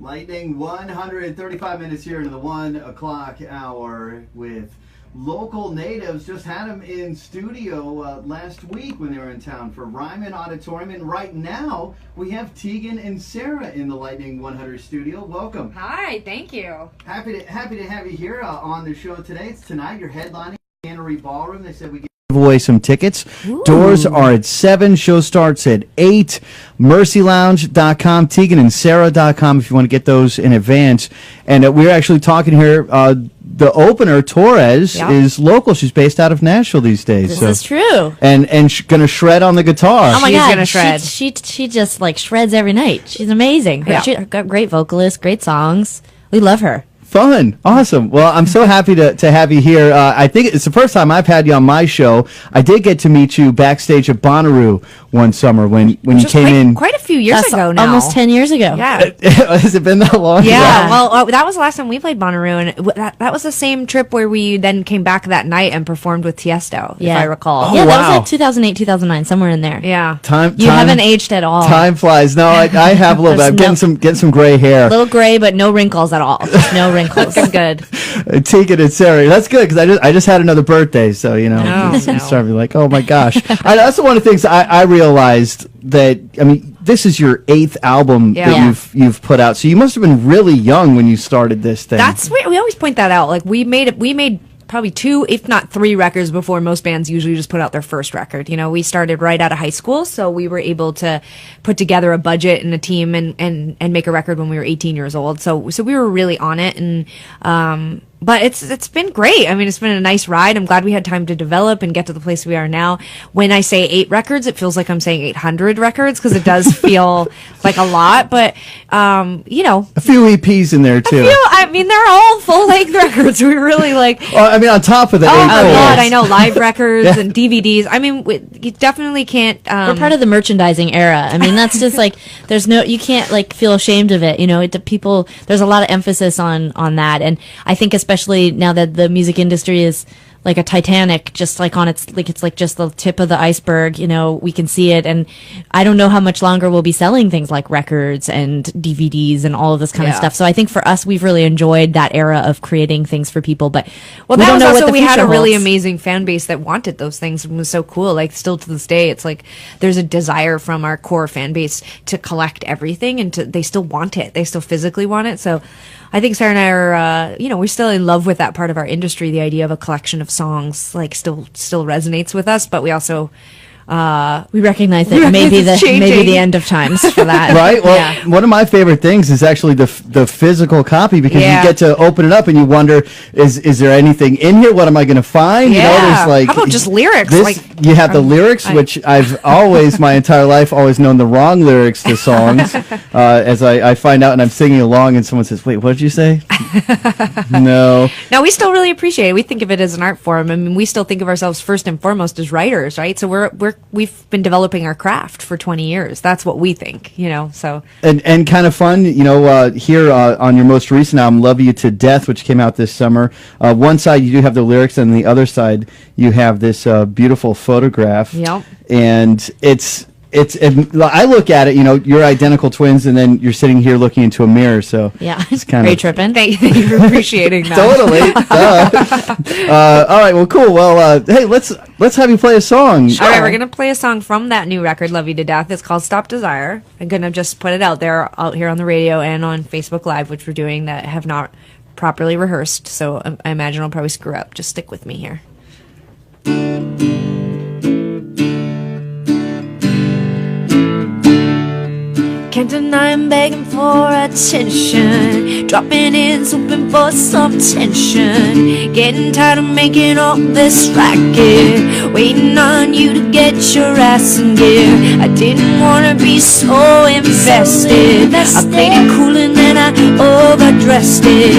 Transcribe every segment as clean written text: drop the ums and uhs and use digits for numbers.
Lightning 135 minutes here into the 1 o'clock hour with local natives. Just had them in studio last week when they were in town for Ryman Auditorium. And right now we have Tegan and Sara in the Lightning 100 studio. Welcome. Hi, thank you. Happy to have you here on the show today. It's tonight. You're headlining Cannery Ballroom. They said we give away some tickets. Ooh. Doors are at 7. Show starts at 8. MercyLounge.com, TeganandSara.com if you want to get those in advance. And we're actually talking here. The opener, Torres, is local. She's based out of Nashville these days. This is true. And going to shred on the guitar. Oh my God, gonna shred. She just like shreds every night. She's amazing. Yeah. She's got great vocalist, great songs. We love her. Fun. Awesome. Well, I'm so happy to have you here. I think it's the first time I've had you on my show. I did get to meet you backstage at Bonnaroo one summer when you came in. Quite a few years ago now. Almost 10 years ago. Yeah. Has it been that long? Yeah. Well, that was the last time we played Bonnaroo, and that was the same trip where we then came back that night and performed with Tiesto, if I recall. Oh, yeah, wow. that was like 2008, 2009, somewhere in there. Yeah. You haven't aged at all. Time flies. No, I have a little bit. I'm getting some gray hair. A little gray, but no wrinkles at all. Just no wrinkles. Good. Tegan and Sara. That's good because I just had another birthday, so it's starting to be like, oh my gosh. That's one of the things I realized that this is your 8th album that you've put out, so you must have been really young when you started this thing. That's we always point that out. Like we made probably 2, if not 3 records before most bands usually just put out their first record. We started right out of high school, so we were able to put together a budget and a team and make a record when we were 18 years old. So we were really on it, and but it's been great. It's been a nice ride. I'm glad we had time to develop and get to the place we are now. When I say 8 records, it feels like I'm saying 800 records because it does feel like a lot. But a few EPs in there too. They're all full length records. We really like. On top of the 8. Oh my God, I know, live recorers and DVDs. You definitely can't. We're part of the merchandising era. That's just like you can't like feel ashamed of it. There's a lot of emphasis on that, and I think especially now that the music industry is like a Titanic, just like it's like just the tip of the iceberg, we can see it. And I don't know how much longer we'll be selling things like records and DVDs and all of this kind of stuff. So I think for us, we've really enjoyed that era of creating things for people. But we had a really amazing fan base that wanted those things and was so cool. Like still to this day, it's like there's a desire from our core fan base to collect everything, and they still want it. They still physically want it. So I think Sara and I are, we're still in love with that part of our industry. The idea of a collection of songs, like, still resonates with us. But we also, we recognize that it may be the end of times for that. Right? Well, one of my favorite things is actually the physical copy, because you get to open it up and you wonder, is there anything in here? What am I going to find? Yeah. There's how about just lyrics? You have the lyrics, which I've always, my entire life, always known the wrong lyrics to songs. As I find out and I'm singing along and someone says, wait, what did you say? No, we still really appreciate it. We think of it as an art form. We still think of ourselves first and foremost as writers, right? So we've been developing our craft for 20 years. That's what we think, so. And kind of fun, here on your most recent album, Love You to Death, which came out this summer. One side you do have the lyrics, and the other side you have this beautiful photograph. Yep. And I look at it, you're identical twins, and then you're sitting here looking into a mirror, so it's kind of tripping. Thank you for appreciating that. Totally. All right, well, cool. Well, hey, let's have you play a song. Sure. All right, we're gonna play a song from that new record, Love You to Death. It's called Stop Desire. I'm gonna just put it out here on the radio and on Facebook Live, which we're doing, that have not properly rehearsed, so I imagine I'll probably screw up. Just stick with me here. Can't deny I'm begging for attention, dropping in, hoping for some tension, getting tired of making all this racket, waiting on you to get your ass in gear. I didn't wanna be so invested. I played it cool and then I overdressed it.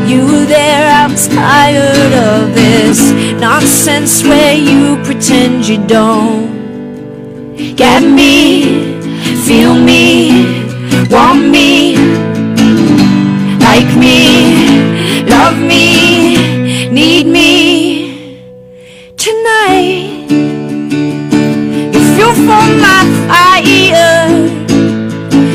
You were there, I was tired of this nonsense where you pretend you don't get me. Feel me, want me, like me, love me, need me tonight. You fuel for my fire,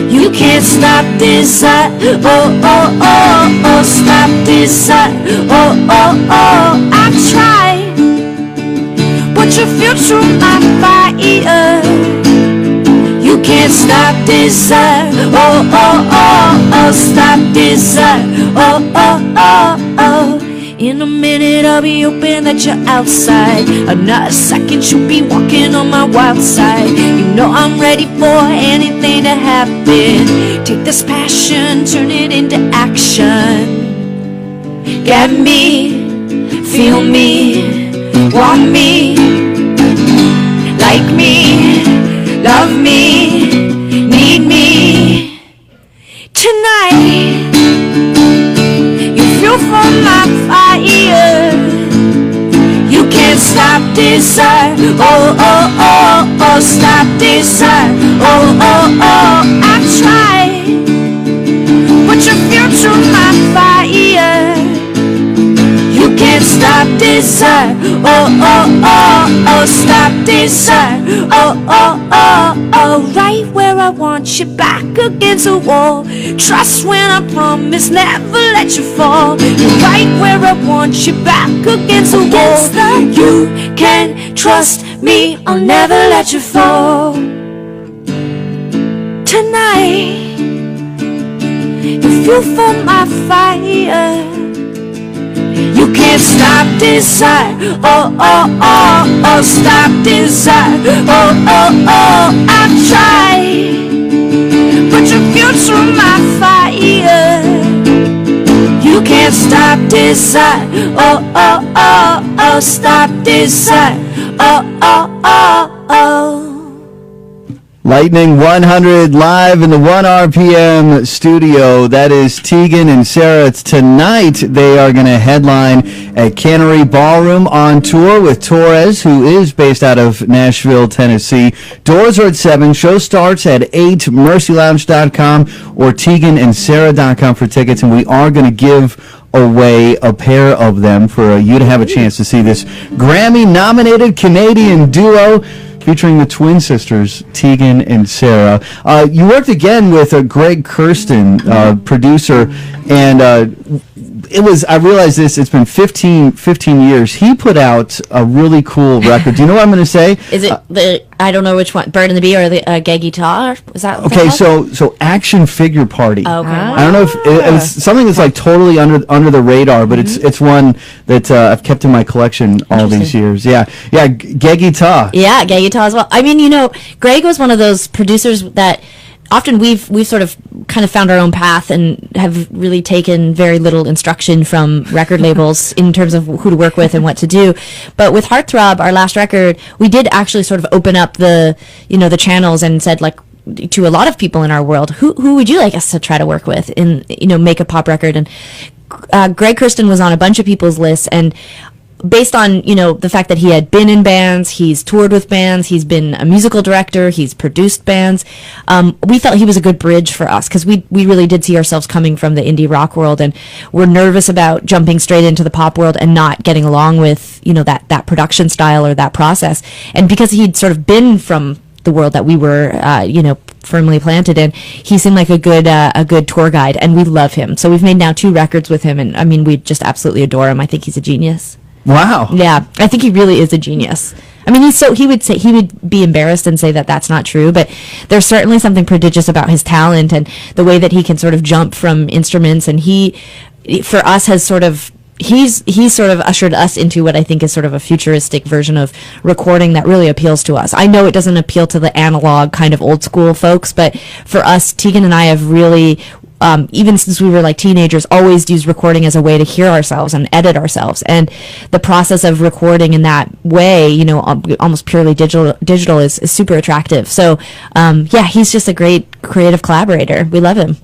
you You can't stop desire. Oh, oh, oh, oh, stop desire. Oh, oh, oh, I tried, but you feel through my fire. You can't stop desire. Oh, oh, oh, oh, stop desire. Oh, oh, oh, oh. In a minute I'll be hoping that you're outside. Another second you'll be walking on my wild side. You know I'm ready for anything to happen. Take this passion, turn it into action. Get me, feel me, want me, like me, love me, need me. Tonight you feel from my fire. You can't stop desire. Oh, oh, oh, oh, stop desire. Oh, oh, oh, I tried, but you feel through my fire. You can't stop desire. Oh, oh, oh, oh, stop desire. Oh, oh, oh, oh, right where I want you, back against the wall. Trust when I promise, never let you fall. You're right where I want you, back against the wall. You can trust me, I'll never let you fall. Tonight you feel for my fire. You can't stop desire. Oh, oh, oh, oh, stop desire. Oh, oh, oh, I've tried, but you feel through my fire. You can't stop desire. Oh, oh, oh, oh, stop desire. Oh, oh, oh, oh. Lightning 100 live in the ONErpm studio. That is Tegan and Sara. It's tonight. They are going to headline at Cannery Ballroom on tour with Torres, who is based out of Nashville, Tennessee. Doors are at 7. Show starts at 8. MercyLounge.com or TeganandSara.com for tickets. And we are going to give away a pair of them for you to have a chance to see this Grammy-nominated Canadian duo featuring the twin sisters, Tegan and Sara. You worked again with Greg Kurstin, producer, and I realized this, it's been 15 years. He put out a really cool record. Do you know what I'm going to say? Is it I don't know which one, Bird and the Bee or the Gay Guitar? Is that what okay? So Action Figure Party. Oh, okay. I don't know if it was something that's like totally under the radar, but it's one that I've kept in my collection all these years. Yeah, Gay Guitar. Yeah, Gay Guitar as well. I mean, Greg was one of those producers that often we've sort of kind of found our own path and have really taken very little instruction from record labels in terms of who to work with and what to do. But with Heartthrob, our last record, we did actually sort of open up the channels and said, like, to a lot of people in our world, who would you like us to try to work with in, make a pop record? And Greg Kurstin was on a bunch of people's lists, and based on, the fact that he had been in bands, he's toured with bands, he's been a musical director, he's produced bands, we felt he was a good bridge for us because we really did see ourselves coming from the indie rock world, and we're nervous about jumping straight into the pop world and not getting along with, that production style or that process. And because he'd sort of been from the world that we were, firmly planted in, he seemed like a good tour guide, and we love him. So we've made now 2 records with him, and I mean, we just absolutely adore him. I think he's a genius. Wow. Yeah, I think he really is a genius. I mean, he would be embarrassed and say that that's not true, but there's certainly something prodigious about his talent and the way that he can sort of jump from instruments. And for us, has sort of he's sort of ushered us into what I think is sort of a futuristic version of recording that really appeals to us. I know it doesn't appeal to the analog kind of old school folks, but for us, Tegan and I have really, even since we were like teenagers, always used recording as a way to hear ourselves and edit ourselves. And the process of recording in that way, almost purely digital is super attractive. So, he's just a great creative collaborator. We love him.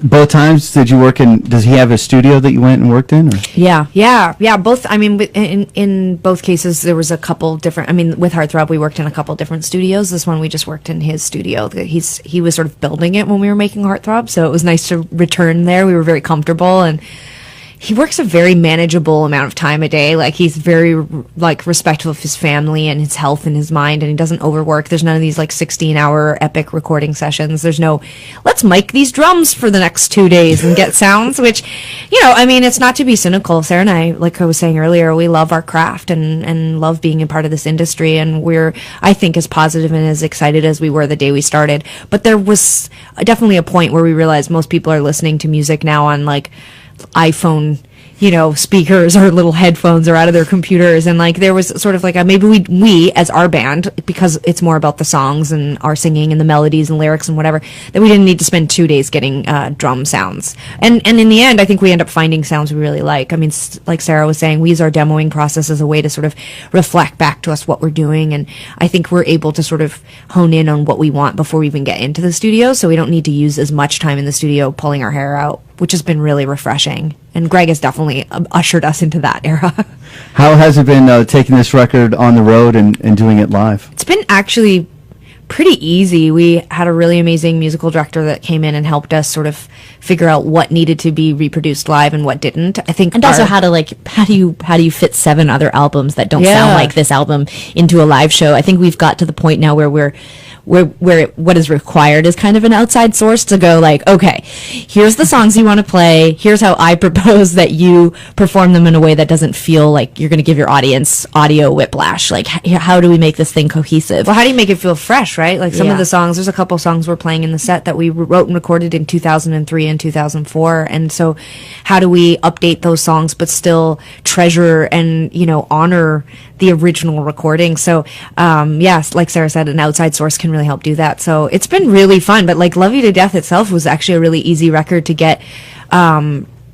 Both times did you work in? Does he have a studio that you went and worked in? Or? Yeah. Both. I mean, in both cases, there was a couple different. I mean, with Heartthrob, we worked in a couple different studios. This one, we just worked in his studio. He was sort of building it when we were making Heartthrob, so it was nice to return there. We were very comfortable, and he works a very manageable amount of time a day. Like, he's very like respectful of his family and his health and his mind, and he doesn't overwork. There's none of these like 16-hour epic recording sessions. There's no, let's mic these drums for the next 2 days and get sounds, which, you know, I mean, it's not to be cynical. Sarah and I, like I was saying earlier, we love our craft and love being a part of this industry, and we're, I think, as positive and as excited as we were the day we started. But there was definitely a point where we realized most people are listening to music now on like iPhone, you know, speakers or little headphones or out of their computers, and like there was sort of like a, maybe we as our band, because it's more about the songs and our singing and the melodies and lyrics and whatever, that we didn't need to spend 2 days getting drum sounds, and in the end I think we end up finding sounds we really like. I mean, like Sara was saying, we use our demoing process as a way to sort of reflect back to us what we're doing, and I think we're able to sort of hone in on what we want before we even get into the studio, so we don't need to use as much time in the studio pulling our hair out, which has been really refreshing. And Greg has definitely ushered us into that era. How has it been taking this record on the road and doing it live? It's been actually pretty easy. We had a really amazing musical director that came in and helped us sort of figure out what needed to be reproduced live and what didn't. I think, and also how do you fit 7 other albums that don't sound like this album into a live show? I think we've got to the point now where what is required is kind of an outside source to go like, okay, here's the songs you want to play. Here's how I propose that you perform them in a way that doesn't feel like you're going to give your audience audio whiplash. Like, how do we make this thing cohesive? Well, how do you make it feel fresh, right? Like some of the songs, there's a couple songs we're playing in the set that we wrote and recorded in 2003 and 2004. And so how do we update those songs but still treasure and, you know, honor the original recording? So, yes, like Sara said, an outside source can really help do that. So it's been really fun. But like Love You to Death itself was actually a really easy record to get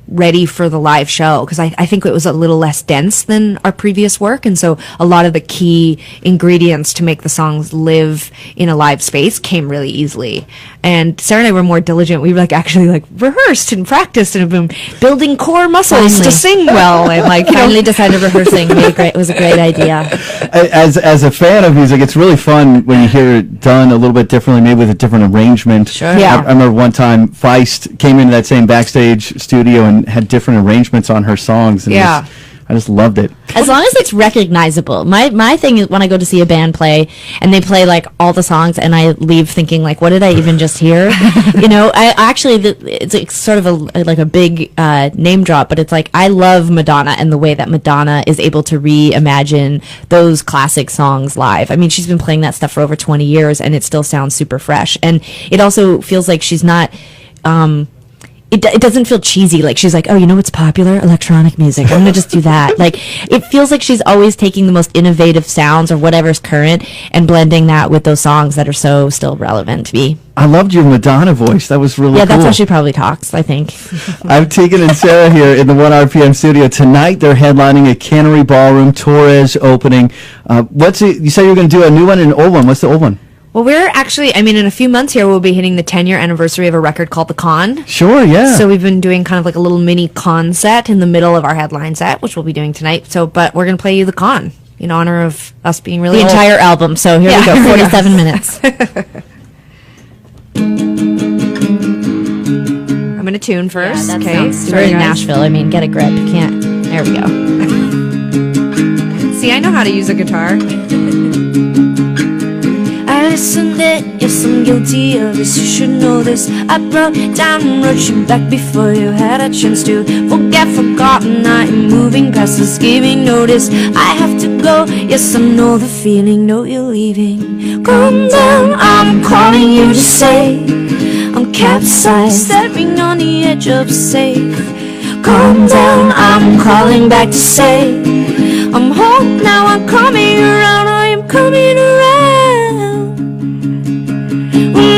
ready for the live show, because I think it was a little less dense than our previous work, and so a lot of the key ingredients to make the songs live in a live space came really easily. And Sara and I were more diligent. We like actually like rehearsed and practiced and have been building core muscles to sing well, and like finally decided rehearsing was a great idea. As a fan of music, it's really fun when you hear it done a little bit differently, maybe with a different arrangement. Sure. Yeah. I remember one time Feist came into that same backstage studio and had different arrangements on her songs, and I just loved it. As long as it's recognizable. My thing is when I go to see a band play and they play like all the songs and I leave thinking like, what did I even just hear? You know, I actually, it's sort of a big name drop, but it's like, I love Madonna and the way that Madonna is able to reimagine those classic songs live. I mean, she's been playing that stuff for over 20 years and it still sounds super fresh. And it also feels like she's not, it doesn't feel cheesy. Like she's like, oh, you know what's popular? Electronic music. I'm going to just do that. Like, it feels like she's always taking the most innovative sounds or whatever's current and blending that with those songs that are so still relevant to me. I loved your Madonna voice. That was really cool. Yeah, that's how she probably talks, I think. I'm Tegan and Sara here in the ONErpm studio. Tonight they're headlining a Cannery Ballroom, Torres opening. You said you were going to do a new one and an old one. What's the old one? Well, we're actually, I mean, in a few months here, we'll be hitting the 10-year anniversary of a record called The Con. Sure, yeah. So we've been doing kind of like a little mini con set in the middle of our headline set, which we'll be doing tonight. So, but we're going to play you The Con in honor of us being really old. The entire album. So here we go, 47 minutes. I'm going to tune first. Yeah, that okay. sounds very Nashville. I mean, get a grip. You can't. There we go. See, I know how to use a guitar. I listened it, yes I'm guilty of this, you should know this. I broke down and wrote you back before you had a chance to forgotten. I am moving past this, giving notice. I have to go, yes I know the feeling, know you're leaving. Calm down, I'm calling you to say I'm capsized, staring on the edge of safe. Calm down, I'm calling back to say I'm home now, I'm coming around, I am coming around.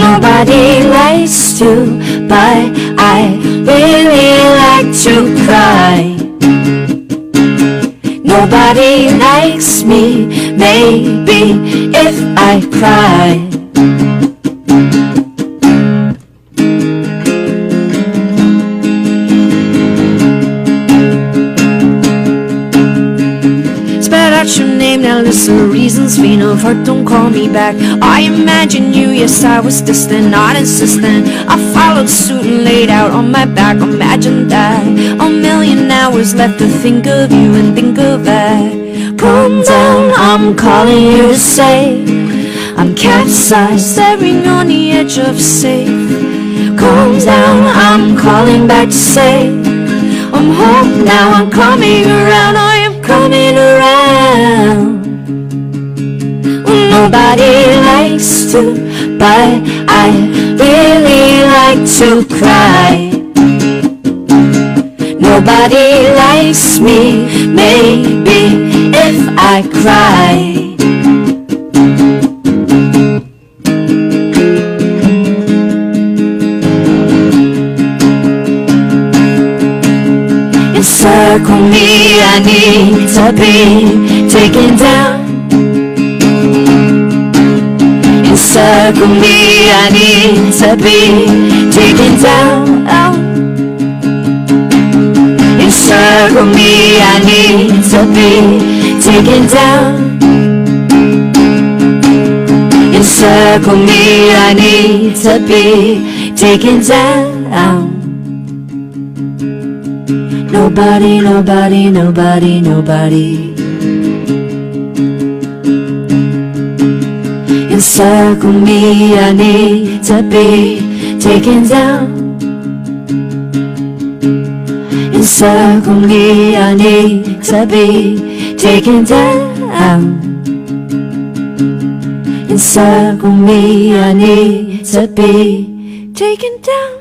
Nobody likes to, but I really like to cry. Nobody likes me, maybe if I cry. Your name, now listen, reasons, faint of heart, don't call me back. I imagine you, yes I was distant, not insistent. I followed suit and laid out on my back, imagine that. A million now, hours left to think of you and think of that. Calm down, I'm calling you to say I'm capsized, staring on the edge of safe. Calm down, I'm calling back to say I'm home now, I'm coming around, I am coming around. Nobody likes to, but I really like to cry. Nobody likes me, maybe if I cry. Encircle me, I need to be taken down. Encircle me, I need to be taken down. Encircle me, I need to be taken down. Encircle me, I need to be taken down. Nobody, nobody, nobody, nobody. Encircle me, I need to be taken down. Encircle me, I need to be taken down. Encircle me, I need to be taken down.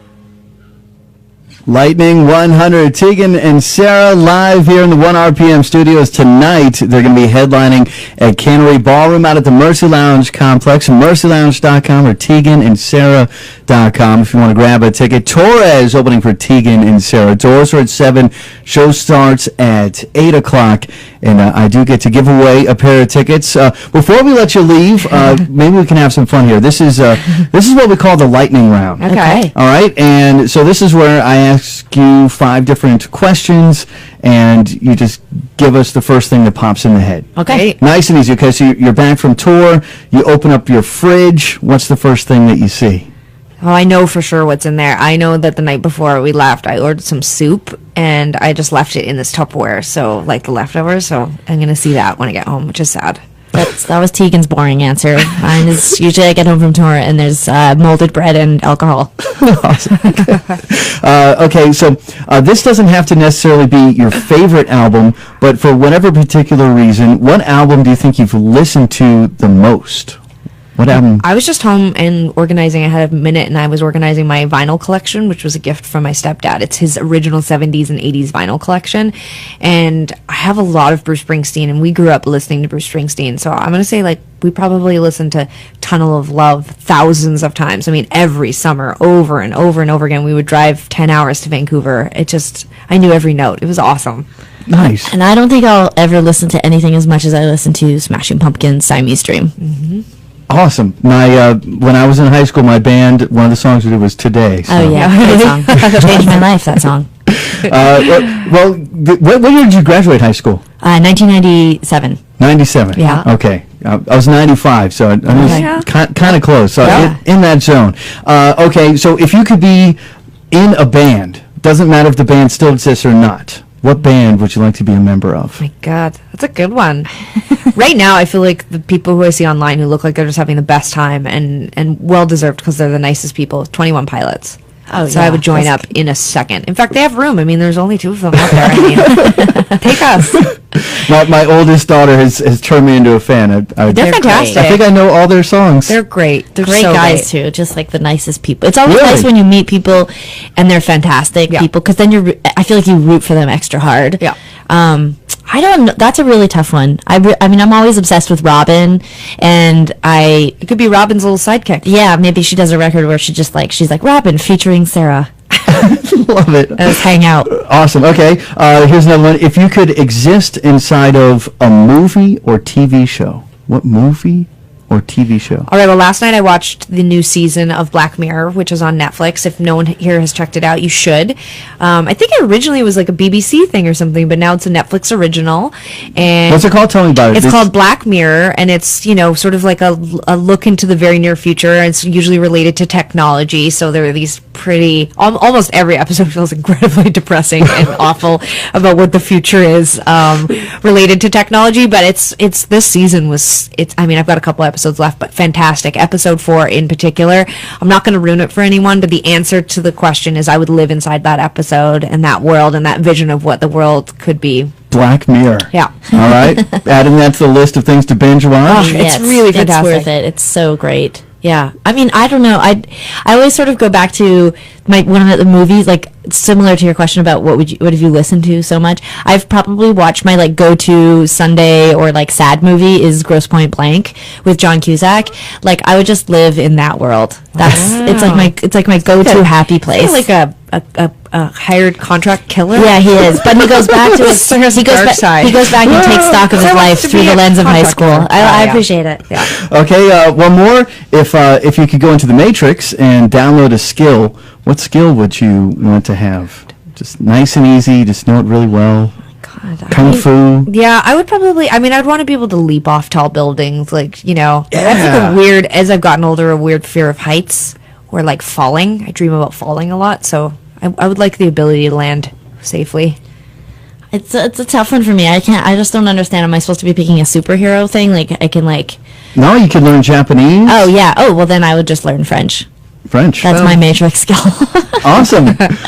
Lightning 100, Tegan and Sara live here in the ONErpm studios tonight. They're going to be headlining at Cannery Ballroom out at the Mercy Lounge complex, mercylounge.com or teganandsara.com if you want to grab a ticket. Torres opening for Tegan and Sara. Doors are at 7, show starts at 8 o'clock, and I do get to give away a pair of tickets. Before we let you leave, maybe we can have some fun here. This is what we call the lightning round. Okay. All right, and so this is where I ask you 5 different questions, and you just give us the first thing that pops in the head. Okay. Nice and easy, because you're back from tour, you open up your fridge, what's the first thing that you see? Oh, I know for sure what's in there. I know that the night before we left, I ordered some soup, and I just left it in this Tupperware, so like the leftovers, so I'm going to see that when I get home, which is sad. That was Tegan's boring answer. Mine is usually I get home from tour and there's molded bread and alcohol. Awesome. Okay, so this doesn't have to necessarily be your favorite album, but for whatever particular reason, what album do you think you've listened to the most? What album? I was just home and organizing. I had a minute, and I was organizing my vinyl collection, which was a gift from my stepdad. It's his original 70s and 80s vinyl collection, and I have a lot of Bruce Springsteen, and we grew up listening to Bruce Springsteen, so I'm going to say, like, we probably listened to Tunnel of Love thousands of times. I mean, every summer, over and over and over again. We would drive 10 hours to Vancouver. I knew every note. It was awesome. Nice. And I don't think I'll ever listen to anything as much as I listen to Smashing Pumpkins' Siamese Dream. Mm-hmm. Awesome. When I was in high school, my band, one of the songs we did was Today. So. Oh, yeah. Great song. Changed my life, that song. What year did you graduate high school? 1997. 97. Yeah. Okay. I was 95, so I was kind of close. So in that zone. Okay, so if you could be in a band, doesn't matter if the band still exists or not, what band would you like to be a member of? Oh my God, that's a good one. Right now, I feel like the people who I see online who look like they're just having the best time and well-deserved because they're the nicest people, 21 Pilots. Oh, so I would join up in a second. In fact, they have room. I mean, there's only 2 of them out there. I mean, take us. My oldest daughter has turned me into a fan. They're fantastic. I think I know all their songs. They're great. They're Great so guys, great. too. Just like the nicest people. It's always nice when you meet people and they're fantastic people, because then I feel like you root for them extra hard. Yeah. I don't know. That's a really tough one. I mean, I'm always obsessed with Robin, and It could be Robin's little sidekick. yeah, maybe she does a record where she's like, Robin featuring Sara. Love it. Let's hang out. Awesome. Okay, here's another one. If you could exist inside of a movie or TV show, what movie or TV show? All right, well, last night I watched the new season of Black Mirror, which is on Netflix. If no one here has checked it out, you should. I think it originally was like a BBC thing or something, but now it's a Netflix original. And What's it called? Tell me about it. it's called Black Mirror, and it's, you know, sort of like a look into the very near future. And it's usually related to technology. So there are these pretty, almost every episode feels incredibly depressing and awful about what the future is related to technology. But it's this season was, I mean, I've got a couple episodes left, but fantastic. Episode 4 in particular. I'm not going to ruin it for anyone, but the answer to the question is I would live inside that episode and that world and that vision of what the world could be. Black Mirror. Yeah. All right. Adding that to the list of things to binge watch. It's really fantastic. It's worth it. It's so great. Yeah. I mean, I don't know. I always sort of go back to one of the movies, like similar to your question about what have you listened to so much. I've probably watched my like go-to Sunday or like sad movie is Grosse Pointe Blank with John Cusack. Like I would just live in that world. It's like my go-to happy place. Like a hired contract killer. Yeah, he is. But he goes back to his He goes back and takes stock of his life through the lens of high school. I appreciate it. Yeah. Okay, one more. If you could go into the Matrix and download a skill, what skill would you want to have? Just nice and easy, just know it really well. God, Kung Fu. Yeah, I would probably, I mean, I'd want to be able to leap off tall buildings, like, you know. I have like as I've gotten older, a weird fear of heights or like falling. I dream about falling a lot, so I would like the ability to land safely. It's a tough one for me. I just don't understand. Am I supposed to be picking a superhero thing? Like I can like. No, you can learn Japanese. Oh yeah. Oh well, then I would just learn French. That's my Matrix skill. Awesome.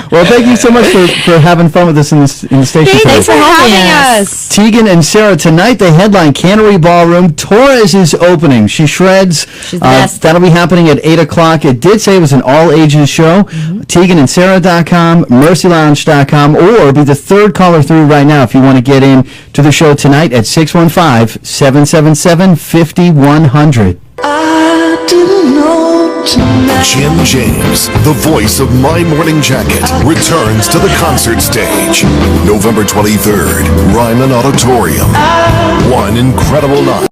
Well, thank you so much for having fun with us in the station. Thanks for having us. Tegan and Sara, tonight they headline Cannery Ballroom. Torres is opening. She shreds. She's the best. That'll be happening at 8 o'clock. It did say it was an all-ages show. TeganandSara.com, MercyLounge.com, or be the third caller through right now if you want to get in to the show tonight at 615-777-5100. I didn't know tonight. Jim James, the voice of My Morning Jacket, returns to the concert stage November 23rd, Ryman Auditorium. One incredible night.